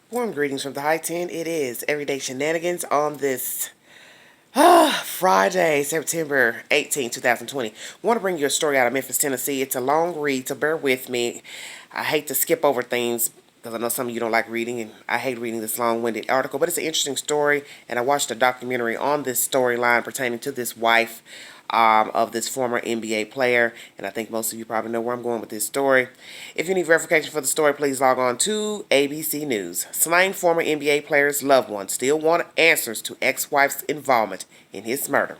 Warm greetings from the High 10. It is Everyday Shenanigans on this Friday, September 18, 2020. I want to bring you a story out of Memphis, Tennessee. It's a long read, so bear with me. I hate to skip over things because I know some of you don't like reading, and I hate reading this long-winded article, but it's an interesting story, and I watched a documentary on this storyline pertaining to this wife of this former NBA player, and I think most of you probably know where I'm going with this story. If you need verification for the story, please log on to ABC News. Slain former NBA player's loved ones still want answers to ex-wife's involvement in his murder.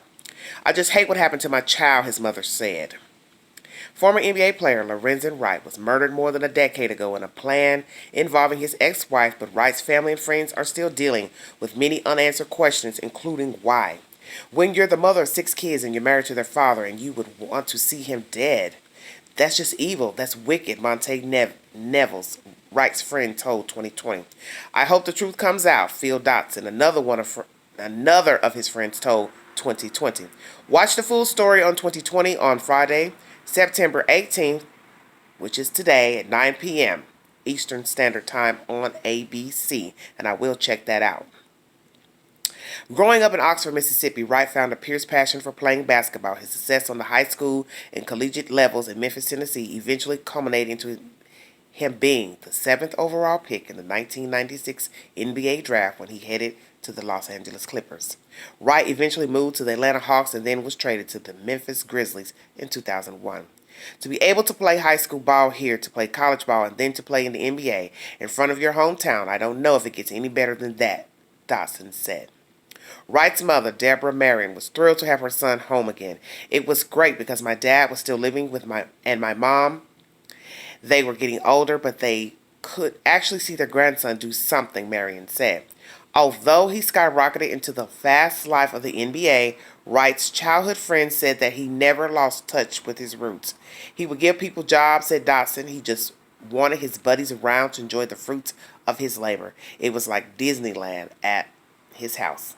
I just hate what happened to my child, his mother said. Former NBA player Lorenzen Wright was murdered more than a decade ago in a plan involving his ex-wife, but Wright's family and friends are still dealing with many unanswered questions, including why. When you're the mother of 6 kids and you're married to their father and you would want to see him dead, that's just evil. That's wicked, Monte Neville's, Wright's friend, told 2020. I hope the truth comes out, Phil Dotson, another of his friends, told 2020. Watch the full story on 2020 on Friday, September 18th, which is today at 9 p.m. Eastern Standard Time on ABC, and I will check that out. Growing up in Oxford, Mississippi, Wright found a fierce passion for playing basketball. His success on the high school and collegiate levels in Memphis, Tennessee, eventually culminated into him being the 7th overall pick in the 1996 NBA draft when he headed to the Los Angeles Clippers. Wright eventually moved to the Atlanta Hawks and then was traded to the Memphis Grizzlies in 2001. To be able to play high school ball here, to play college ball, and then to play in the NBA in front of your hometown, I don't know if it gets any better than that, Dotson said. Wright's mother, Deborah Marion, was thrilled to have her son home again. It was great because my dad was still living with my mom. They were getting older, but they could actually see their grandson do something, Marion said. Although he skyrocketed into the fast life of the NBA, Wright's childhood friend said that he never lost touch with his roots. He would give people jobs, said Dotson. He just wanted his buddies around to enjoy the fruits of his labor. It was like Disneyland at his house.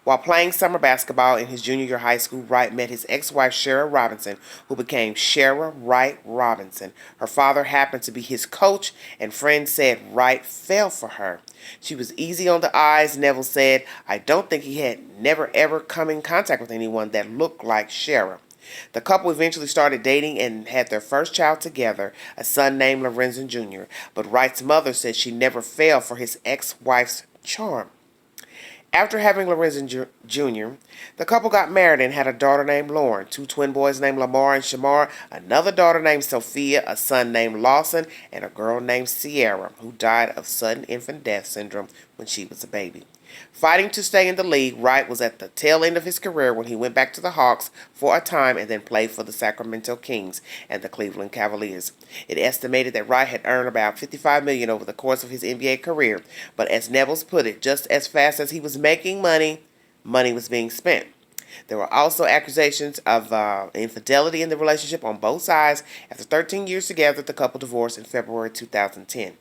While playing summer basketball in his junior year of high school, Wright met his ex-wife, Shara Robinson, who became Shara Wright Robinson. Her father happened to be his coach, and friends said Wright fell for her. She was easy on the eyes, Neville said. I don't think he had never ever come in contact with anyone that looked like Shara. The couple eventually started dating and had their first child together, a son named Lorenzen Jr., but Wright's mother said she never fell for his ex-wife's charm. After having Lorenzen Jr., the couple got married and had a daughter named Lauren, 2 twin boys named Lamar and Shamar, another daughter named Sophia, a son named Lawson, and a girl named Sierra, who died of sudden infant death syndrome when she was a baby. Fighting to stay in the league, Wright was at the tail end of his career when he went back to the Hawks for a time and then played for the Sacramento Kings and the Cleveland Cavaliers. It estimated that Wright had earned about $55 million over the course of his NBA career, but as Neville put it, just as fast as he was making money, money was being spent. There were also accusations of infidelity in the relationship on both sides. After 13 years together, the couple divorced in February 2010.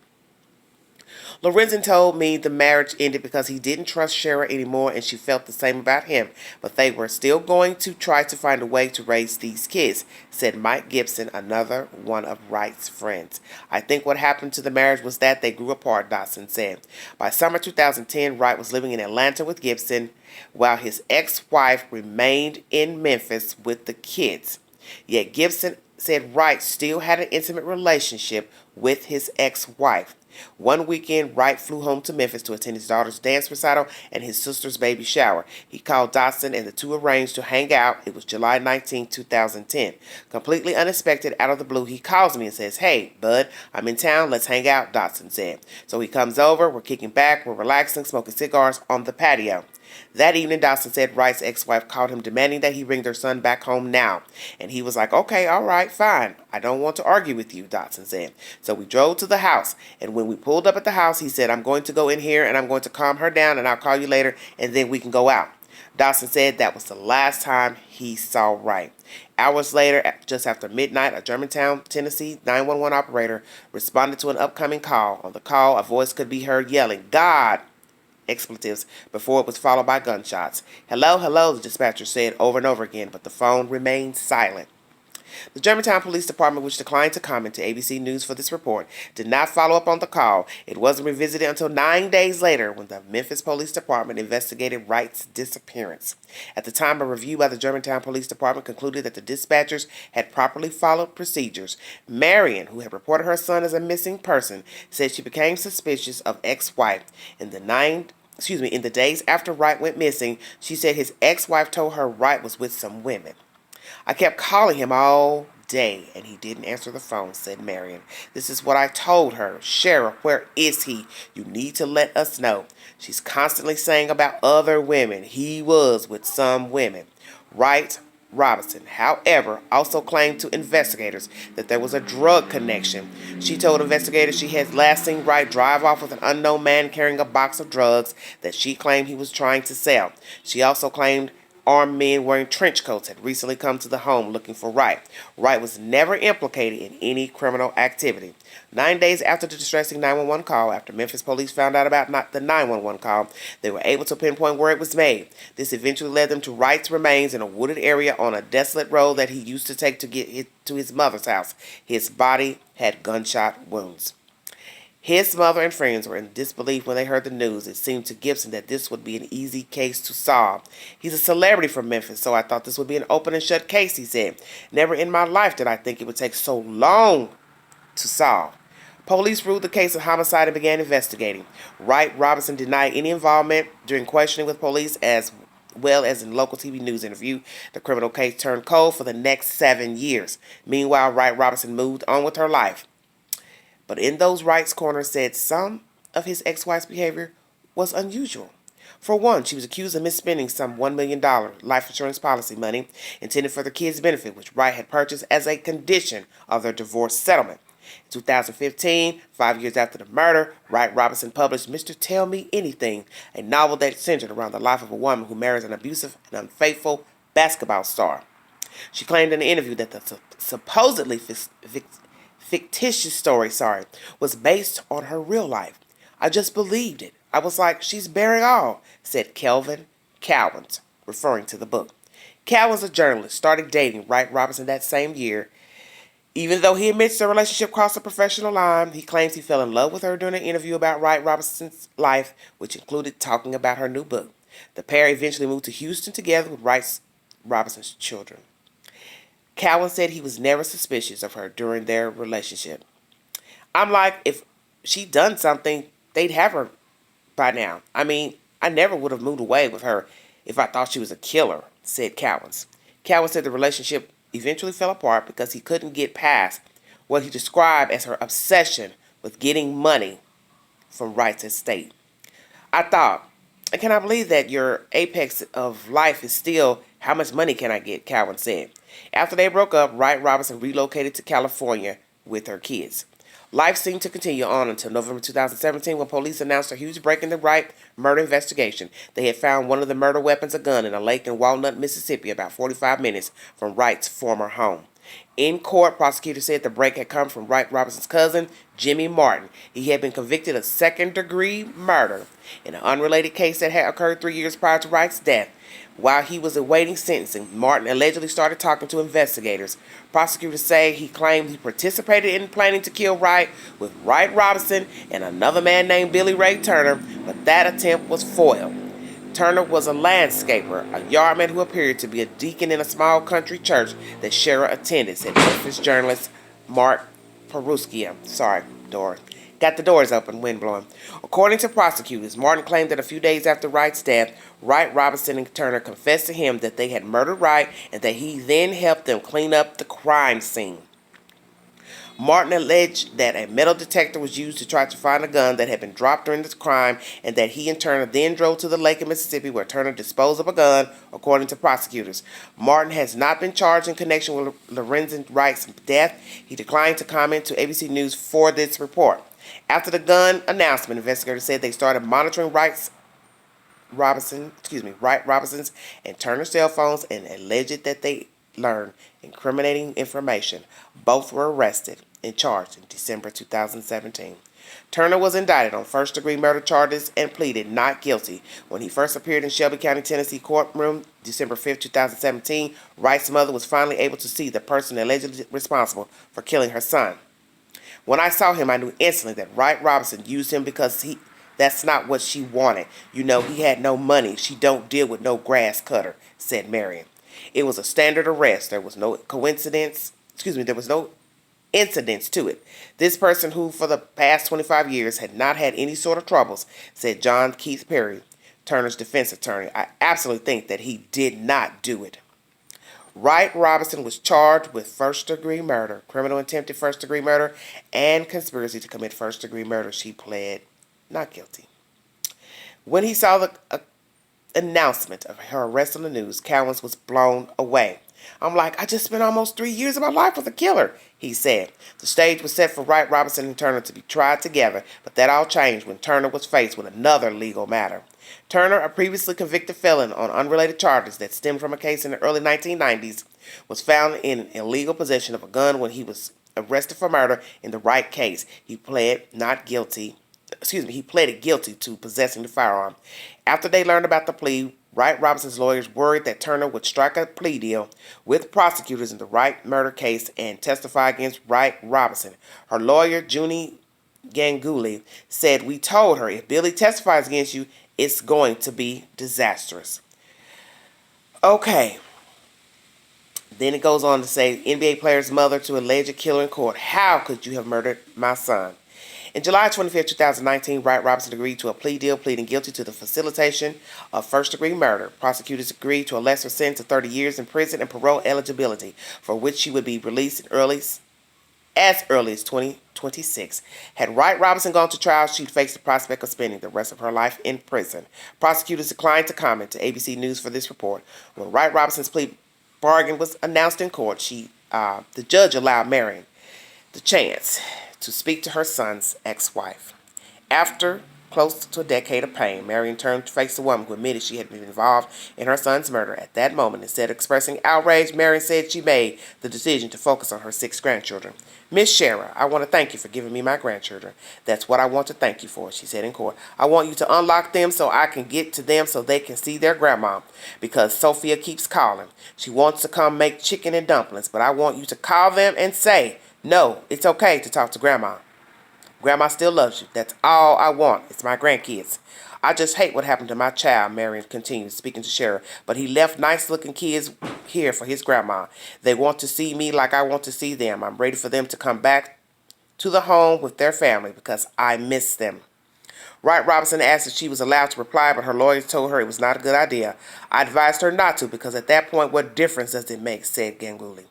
Lorenzen told me the marriage ended because he didn't trust Shara anymore and she felt the same about him, but they were still going to try to find a way to raise these kids, said Mike Gibson, another one of Wright's friends. I think what happened to the marriage was that they grew apart, Dotson said. By summer 2010, Wright was living in Atlanta with Gibson, while his ex-wife remained in Memphis with the kids. Yet Gibson said Wright still had an intimate relationship with his ex-wife. One weekend, Wright flew home to Memphis to attend his daughter's dance recital and his sister's baby shower. He called Dotson and the two arranged to hang out. It was July 19, 2010. Completely unexpected, out of the blue, he calls me and says, "Hey, bud, I'm in town. Let's hang out," Dotson said. So he comes over, we're kicking back, we're relaxing, smoking cigars on the patio. That evening, Dotson said Wright's ex-wife called him demanding that he bring their son back home now. And he was like, "Okay, all right, fine. I don't want to argue with you," Dotson said. So we drove to the house. And when we pulled up at the house, he said, "I'm going to go in here and I'm going to calm her down and I'll call you later and then we can go out." Dotson said that was the last time he saw Wright. Hours later, just after midnight, a Germantown, Tennessee 911 operator responded to an upcoming call. On the call, a voice could be heard yelling, "God!" expletives before it was followed by gunshots. "Hello, hello," the dispatcher said over and over again, but the phone remained silent. The Germantown Police Department, which declined to comment to ABC News for this report, did not follow up on the call. It wasn't revisited until 9 days later when the Memphis Police Department investigated Wright's disappearance. At the time, a review by the Germantown Police Department concluded that the dispatchers had properly followed procedures. Marion, who had reported her son as a missing person, said she became suspicious of ex-wife. In the days after Wright went missing, she said his ex-wife told her Wright was with some women. I kept calling him all day, and he didn't answer the phone, said Marion. This is what I told her. Sheriff, where is he? You need to let us know. She's constantly saying about other women. He was with some women. Wright Robinson, however, also claimed to investigators that there was a drug connection. She told investigators she had last seen Wright drive off with an unknown man carrying a box of drugs that she claimed he was trying to sell. She also claimed armed men wearing trench coats had recently come to the home looking for Wright. Wright was never implicated in any criminal activity. 9 days after the distressing 911 call, after Memphis police found out about the 911 call, they were able to pinpoint where it was made. This eventually led them to Wright's remains in a wooded area on a desolate road that he used to take to get to his mother's house. His body had gunshot wounds. His mother and friends were in disbelief when they heard the news. It seemed to Gibson that this would be an easy case to solve. He's a celebrity from Memphis, so I thought this would be an open and shut case, he said. Never in my life did I think it would take so long to solve. Police ruled the case a homicide and began investigating. Wright Robinson denied any involvement during questioning with police, as well as in local TV news interview. The criminal case turned cold for the next 7 years. Meanwhile, Wright Robinson moved on with her life. But in those Wright's corner said some of his ex-wife's behavior was unusual. For one, she was accused of misspending some $1 million life insurance policy money intended for the kids' benefit, which Wright had purchased as a condition of their divorce settlement. In 2015, 5 years after the murder, Wright Robinson published Mr. Tell Me Anything, a novel that centered around the life of a woman who marries an abusive and unfaithful basketball star. She claimed in an interview that the supposedly fictitious story, was based on her real life. I just believed it. I was like, she's bearing all, said Kelvin Cowens, referring to the book. Cowens, a journalist, started dating Wright Robinson that same year. Even though he admits the relationship crossed a professional line, he claims he fell in love with her during an interview about Wright Robinson's life, which included talking about her new book. The pair eventually moved to Houston together with Wright Robinson's children. Cowan said he was never suspicious of her during their relationship. I'm like, if she'd done something, they'd have her by now. I mean, I never would have moved away with her if I thought she was a killer, said Cowens. Cowens said the relationship eventually fell apart because he couldn't get past what he described as her obsession with getting money from Wright's estate. I thought, I cannot believe that your apex of life is still how much money can I get, Cowan said. After they broke up, Wright Robinson relocated to California with her kids. Life seemed to continue on until November 2017 when police announced a huge break in the Wright murder investigation. They had found one of the murder weapons, a gun, in a lake in Walnut, Mississippi, about 45 minutes from Wright's former home. In court, prosecutors said the break had come from Wright Robinson's cousin, Jimmy Martin. He had been convicted of second-degree murder in an unrelated case that had occurred 3 years prior to Wright's death. While he was awaiting sentencing, Martin allegedly started talking to investigators. Prosecutors say he claimed he participated in planning to kill Wright with Wright Robinson and another man named Billy Ray Turner, but that attempt was foiled. Turner was a landscaper, a yardman who appeared to be a deacon in a small country church that Shera attended, said Memphis journalist Mark Peruschia. Got the doors open, wind blowing. According to prosecutors, Martin claimed that a few days after Wright's death, Wright, Robinson, and Turner confessed to him that they had murdered Wright and that he then helped them clean up the crime scene. Martin alleged that a metal detector was used to try to find a gun that had been dropped during the crime and that he and Turner then drove to the lake in Mississippi where Turner disposed of a gun, according to prosecutors. Martin has not been charged in connection with Lorenzen Wright's death. He declined to comment to ABC News for this report. After the gun announcement, investigators said they started monitoring Wright Robinson's and Turner's cell phones and alleged that they learned incriminating information. Both were arrested and charged in December 2017. Turner was indicted on first-degree murder charges and pleaded not guilty. When he first appeared in Shelby County, Tennessee courtroom December 5, 2017, Wright's mother was finally able to see the person allegedly responsible for killing her son. When I saw him, I knew instantly that Wright Robinson used him because that's not what she wanted. You know, he had no money. She don't deal with no grass cutter, said Marion. It was a standard arrest. There was no there was no incidents to it. This person who for the past 25 years had not had any sort of troubles, said John Keith Perry, Turner's defense attorney. I absolutely think that he did not do it. Wright Robinson was charged with first-degree murder, criminal attempted first-degree murder, and conspiracy to commit first-degree murder. She pled not guilty. When he saw the announcement of her arrest on the news, Cowens was blown away. I'm like, I just spent almost 3 years of my life with a killer, he said. The stage was set for Wright Robinson and Turner to be tried together, but that all changed when Turner was faced with another legal matter. Turner, a previously convicted felon on unrelated charges that stemmed from a case in the early 1990s, was found in illegal possession of a gun when he was arrested for murder in the Wright case. He pleaded guilty to possessing the firearm. After they learned about the plea, Wright Robinson's lawyers worried that Turner would strike a plea deal with prosecutors in the Wright murder case and testify against Wright Robinson. Her lawyer, Junie Ganguly, said, "We told her if Billy testifies against you, it's going to be disastrous." Okay. Then it goes on to say, NBA player's mother to alleged killer in court. How could you have murdered my son? In July 25, 2019, Wright Robinson agreed to a plea deal, pleading guilty to the facilitation of first-degree murder. Prosecutors agreed to a lesser sentence of 30 years in prison and parole eligibility, for which she would be released as early as 2026. Had Wright Robinson gone to trial, she'd face the prospect of spending the rest of her life in prison. Prosecutors declined to comment to ABC News for this report. When Wright Robinson's plea bargain was announced in court, the judge allowed Marion the chance to speak to her son's ex-wife. After close to a decade of pain, Marion turned to face the woman who admitted she had been involved in her son's murder. At that moment, instead of expressing outrage, Marion said she made the decision to focus on her 6 grandchildren. "Miss Shara, I want to thank you for giving me my grandchildren. That's what I want to thank you for," she said in court. "I want you to unlock them so I can get to them so they can see their grandma, because Sophia keeps calling. She wants to come make chicken and dumplings, but I want you to call them and say, no, it's okay to talk to Grandma. Grandma still loves you. That's all I want. It's my grandkids. I just hate what happened to my child," Marion continued, speaking to Shara. "But he left nice-looking kids here for his grandma. They want to see me like I want to see them. I'm ready for them to come back to the home with their family because I miss them." Wright Robinson asked if she was allowed to reply, but her lawyers told her it was not a good idea. "I advised her not to because at that point, what difference does it make?" said Ganguly.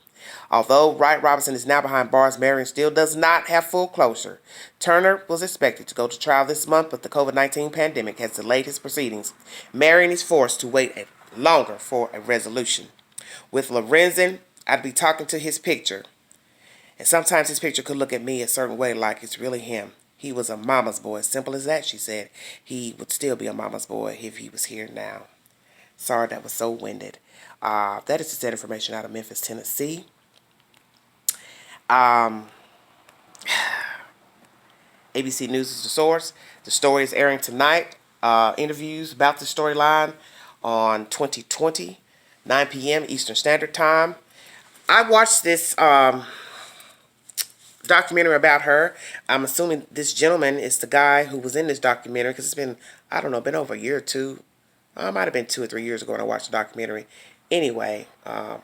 Although Wright Robinson is now behind bars, Marion still does not have full closure. Turner was expected to go to trial this month, but the COVID-19 pandemic has delayed his proceedings. Marion is forced to wait longer for a resolution. With Lorenzen, I'd be talking to his picture, and sometimes his picture could look at me a certain way, like it's really him. He was a mama's boy. Simple as that, she said. He would still be a mama's boy if he was here now. Sorry that was so winded. That is just that information out of Memphis, Tennessee. ABC News is the source. The story is airing tonight. Interviews about the storyline on 2020, 9 p.m. Eastern Standard Time. I watched this documentary about her. I'm assuming this gentleman is the guy who was in this documentary because it's been, I don't know, been over a year or two. It might have been 2 or 3 years ago when I watched the documentary. Anyway, I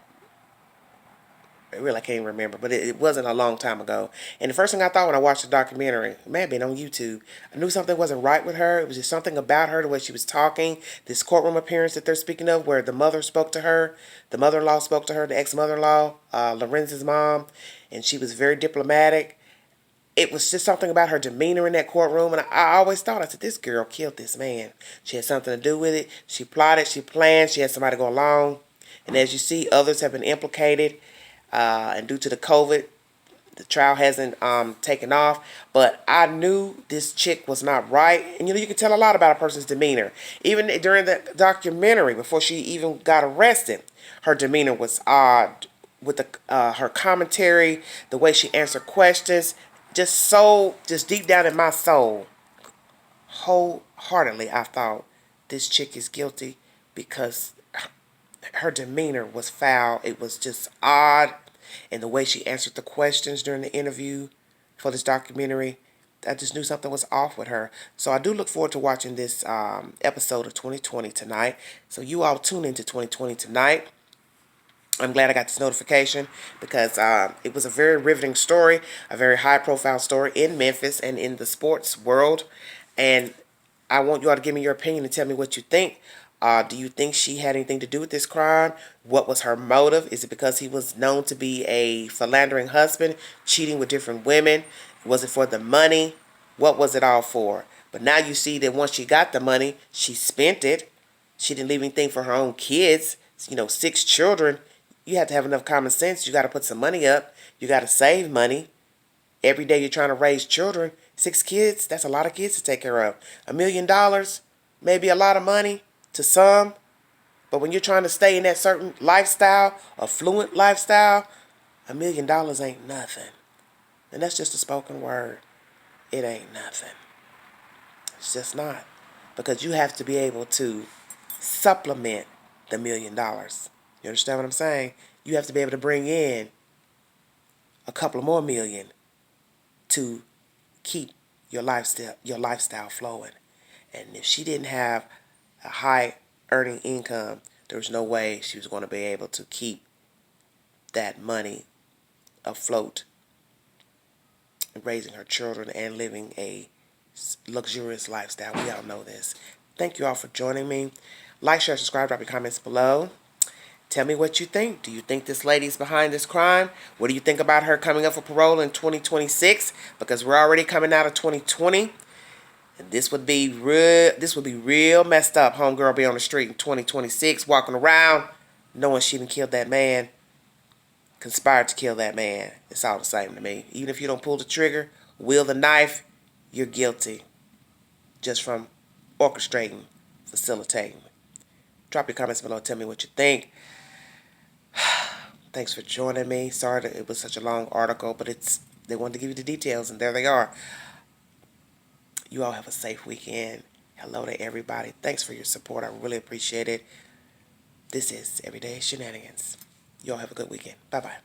really can't even remember, but it wasn't a long time ago. And the first thing I thought when I watched the documentary, it may have been on YouTube, I knew something wasn't right with her. It was just something about her, the way she was talking. This courtroom appearance that they're speaking of, where the mother spoke to her, the mother-in-law spoke to her, the ex-mother-in-law, Lorenzen's mom, and she was very diplomatic. It was just something about her demeanor in that courtroom, and I always thought, I said, this girl killed this man. She had something to do with it. She plotted, she planned, she had somebody go along. And as you see, others have been implicated. And due to the COVID, the trial hasn't taken off. But I knew this chick was not right. And, you can tell a lot about a person's demeanor. Even during the documentary, before she even got arrested, her demeanor was odd. With her commentary, the way she answered questions, just deep down in my soul, wholeheartedly, I thought this chick is guilty because her demeanor was foul. It was just odd. And the way she answered the questions during the interview for this documentary, I just knew something was off with her. So I do look forward to watching this episode of 2020 tonight. So you all tune into 2020 tonight. I'm glad I got this notification because it was a very riveting story, a very high-profile story in Memphis and in the sports world. And I want you all to give me your opinion and tell me what you think. Do you think she had anything to do with this crime? What was her motive? Is it because he was known to be a philandering husband, cheating with different women? Was it for the money? What was it all for? But now you see that once she got the money, she spent it. She didn't leave anything for her own kids. 6 children. You have to have enough common sense. You got to put some money up. You got to save money. Every day you're trying to raise children. 6 kids, that's a lot of kids to take care of. $1 million, maybe a lot of money to some. But when you're trying to stay in that certain lifestyle, affluent lifestyle, $1 million ain't nothing. And that's just a spoken word. It ain't nothing. It's just not. Because you have to be able to supplement the $1 million. You understand what I'm saying? You have to be able to bring in a couple of more million to keep your lifestyle flowing. And if she didn't have a high earning income, there was no way she was going to be able to keep that money afloat, raising her children and living a luxurious lifestyle. We all know this. Thank you all for joining me. Like, share, subscribe, drop your comments below. Tell me what you think. Do you think this lady's behind this crime? What do you think about her coming up for parole in 2026? Because we're already coming out of 2020. And this would be real messed up. Homegirl be on the street in 2026, walking around, knowing she done killed that man, conspired to kill that man. It's all the same to me. Even if you don't pull the trigger, wield the knife, you're guilty. Just from orchestrating, facilitating. Drop your comments below. Tell me what you think. Thanks for joining me. Sorry that it was such a long article, but they wanted to give you the details, and there they are. You all have a safe weekend. Hello to everybody. Thanks for your support. I really appreciate it. This is Everyday Shenanigans. You all have a good weekend. Bye-bye.